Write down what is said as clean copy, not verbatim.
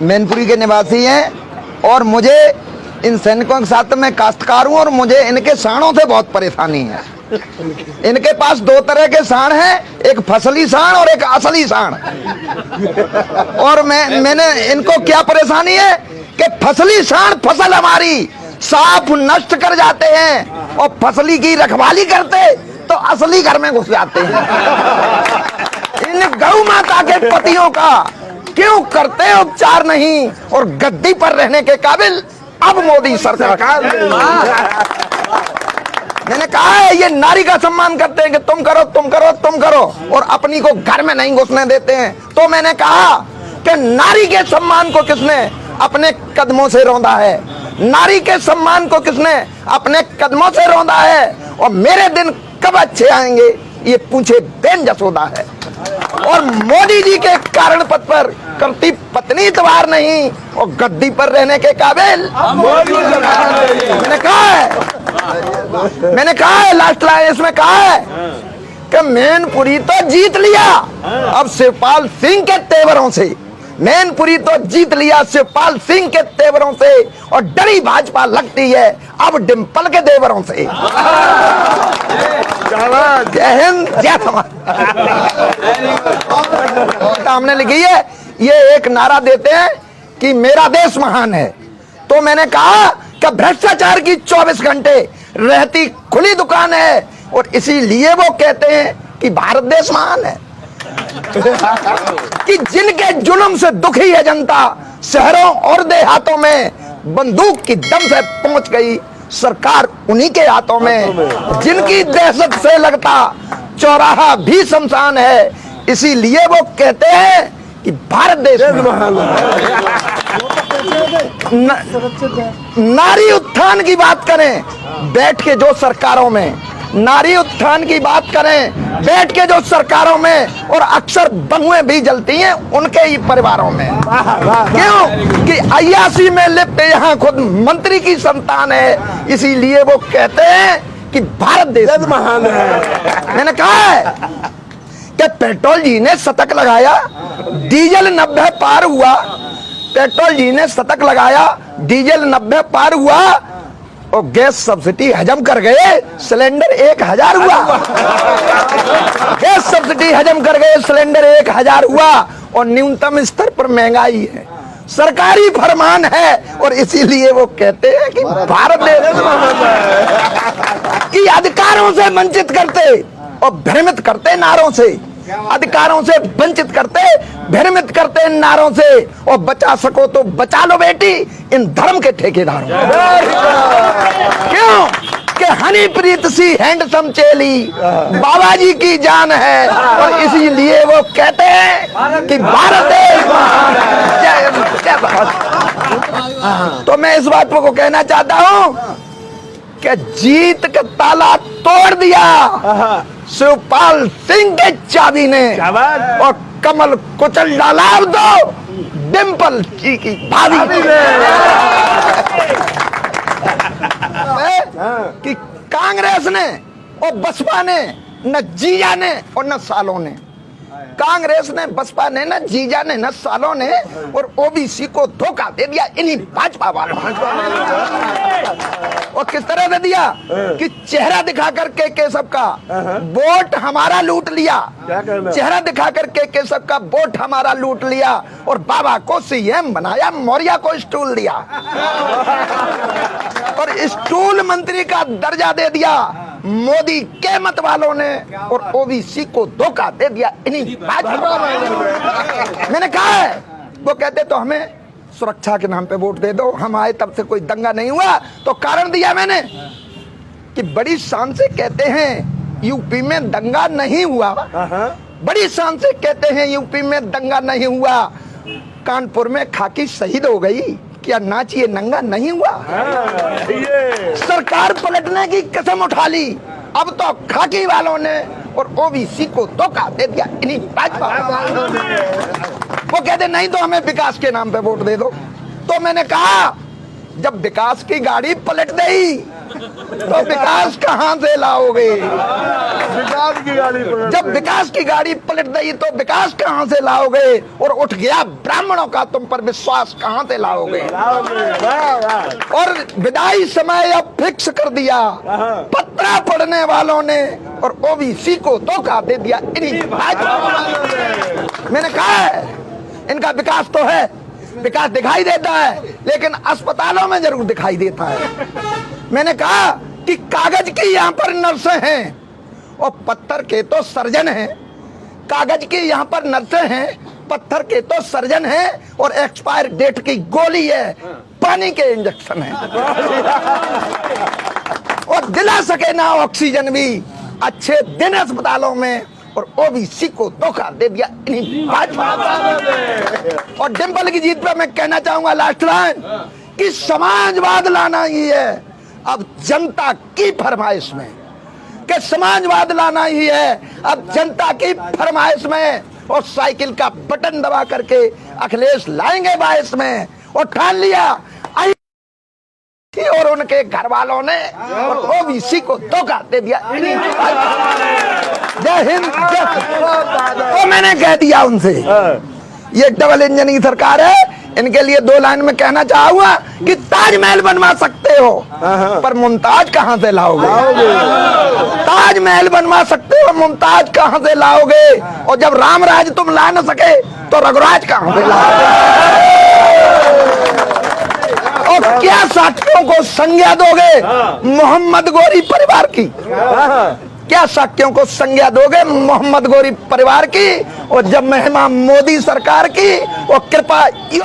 मैनपुरी के निवासी हैं और मुझे इन सैनिकों के साथ मैं काश्तकार हूँ और मुझे इनके सांडों से बहुत परेशानी है। इनके पास दो तरह के सांड हैं, एक फसली सांड और एक असली सांड। और मैंने इनको क्या परेशानी है कि फसली सांड फसल हमारी साफ नष्ट कर जाते हैं और फसली की रखवाली करते तो असली घर में घुस जाते हैं। इन गौ माता के पतियों का क्यों करते उपचार नहीं और गद्दी पर रहने के काबिल अब मोदी सरकार। मैंने कहा है ये नारी का सम्मान करते हैं कि तुम करो तुम करो तुम करो और अपनी को घर में नहीं घुसने देते हैं। तो मैंने कहा कि नारी के सम्मान को किसने अपने कदमों से रौंदा है, नारी के सम्मान को किसने अपने कदमों से रौंदा है और मेरे दिन कब अच्छे आएंगे ये पूछे बेन जसोदा है। और मोदी जी के कारण पद पर करती पत्नी इतवार नहीं और गद्दी पर रहने के काबिल मैंने कहा है लास्ट लाइन इसमें कहा है कि मैनपुरी तो जीत लिया अब शिवपाल सिंह के तेवरों से, मैनपुरी तो जीत लिया शिवपाल सिंह के तेवरों से और डरी भाजपा लगती है अब डिंपल के देवरों से। जय हिंद जय समाज। हमने लिखी है ये एक नारा देते हैं कि मेरा देश महान है। तो मैंने कहा कि भ्रष्टाचार की 24 घंटे रहती खुली दुकान है और इसीलिए वो कहते हैं कि भारत देश महान है। कि जिनके जुल्म से दुखी है जनता शहरों और देहातों में बंदूक की दम से पहुंच गई सरकार उन्हीं के हाथों में, जिनकी दहशत से लगता चौराहा भी शमशान है इसीलिए वो कहते हैं कि भारत देश महान है। नारी उत्थान की बात करें बैठ के जो सरकारों में, नारी उत्थान की बात करें बैठ के जो सरकारों में और अक्सर बहुएं भी जलती हैं उनके ही परिवारों में। क्यों कि 81 में लिप्त यहाँ खुद मंत्री की संतान है इसीलिए वो कहते हैं कि भारत देश महान है। मैंने कहा है कि पेट्रोल जी ने शतक लगाया डीजल 90 पार हुआ, पेट्रोल जी ने शतक लगाया डीजल 90 पार हुआ और गैस सब्सिडी हजम कर गए सिलेंडर 1000 हुआ। गैस सब्सिडी हजम कर गए सिलेंडर 1000 हुआ और न्यूनतम स्तर पर महंगाई है, सरकारी फरमान है और इसीलिए वो कहते हैं कि भारत देश की अधिकारों से वंचित करते और भ्रमित करते नारों से, अधिकारों से वंचित करते भ्रमित करते इन नारों से और बचा सको तो बचा लो बेटी इन धर्म के ठेकेदारों। क्यों कि हनीप्रीत सी हैंडसम चेली बाबा जी की जान है और इसीलिए वो कहते हैं कि भारत देश महान है। तो मैं इस बात को कहना चाहता हूँ कि जीत का ताला तोड़ दिया शिवपाल सिंह के चाबी ने और कमल कुचल डाला दो डिंपल जी की भाभी कि कांग्रेस ने और बसपा ने न जीजा ने और न सालों ने, कांग्रेस ने बसपा ने न जीजा ने न सालों ने और ओबीसी को धोखा दे दिया इन्हीं भाजपा वालों। और किस तरह दे दिया कि चेहरा दिखा करके केशव का वोट हमारा लूट लिया, चेहरा दिखा करके केशव का वोट हमारा लूट लिया और बाबा को सीएम बनाया मौर्य को स्टूल दिया और स्टूल मंत्री का दर्जा दे दिया मोदी के मत वालों ने और ओबीसी को धोखा दे दिया इन्हीं भाजपा। मैंने कहा है वो कहते तो हमें सुरक्षा के नाम पे वोट दे दो, हम आए तब से कोई दंगा नहीं हुआ। तो कारण दिया मैंने कि बड़ी शान से कहते हैं यूपी में दंगा नहीं हुआ, बड़ी शान से कहते हैं यूपी में दंगा नहीं हुआ, कानपुर में खाकी शहीद हो गई क्या नाचिए नंगा नहीं हुआ। सरकार पलटने की कसम उठा ली अब तो खाकी वालों ने और ओबीसी को धोखा दे दिया इन्हीं भाजपा। वो कहते नहीं तो हमें विकास के नाम पे वोट दे दो। तो मैंने कहा जब विकास की गाड़ी पलट गई तो विकास कहां से लाओगे? विकास की गाड़ी पर जब विकास की गाड़ी पलट गई तो विकास कहां से लाओगे? और उठ गया ब्राह्मणों का तुम पर विश्वास कहां से लाओगे? और विदाई समय अब फिक्स कर दिया पत्रा पढ़ने वालों ने, और ओबीसी को धोखा दे दिया इन्हीं भाजपा। मैंने कहा है इनका विकास तो है, विकास दिखाई देता है लेकिन अस्पतालों में जरूर दिखाई देता है। मैंने कहा कि कागज की यहाँ पर नर्सें हैं और पत्थर के तो सर्जन हैं। कागज की यहाँ पर नर्सें हैं, पत्थर के तो सर्जन हैं, और एक्सपायर डेट की गोली है, पानी के इंजेक्शन है। और दिला सके ना ऑक्सीजन भी अच्छे दिन अस्पतालों में, और ओबीसी को धोखा दे दिया इन्हीं भाजपा। और डिंपल की जीत पे मैं कहना चाहूंगा लास्ट लाइन कि समाजवाद लाना ही है अब जनता की फरमाइश में, कि समाजवाद लाना ही है अब जनता की फरमाइश में। और साइकिल का बटन दबा करके अखिलेश लाएंगे 22 में, और ठान लिया। और उनके घर वालों ने और ओबीसी को धोखा दे दिया। जय हिंद, तो मैंने कह दिया उनसे ये डबल इंजन की सरकार है। इनके लिए 2 लाइन में कहना चाहूंगा कि ताजमहल बनवा सकते हो पर मुमताज कहां से लाओगे? ताजमहल बनवा सकते हो, मुमताज कहां से लाओगे? और जब रामराज तुम ला न सके तो रघुराज कहां से लाओगे? और क्या साक्ष्यों को संज्ञा दोगे मोहम्मद गोरी परिवार की? क्या साक्ष्यों को संज्ञा दोगे मोहम्मद गोरी परिवार की? और जब महिमा मोदी सरकार की, और कृपा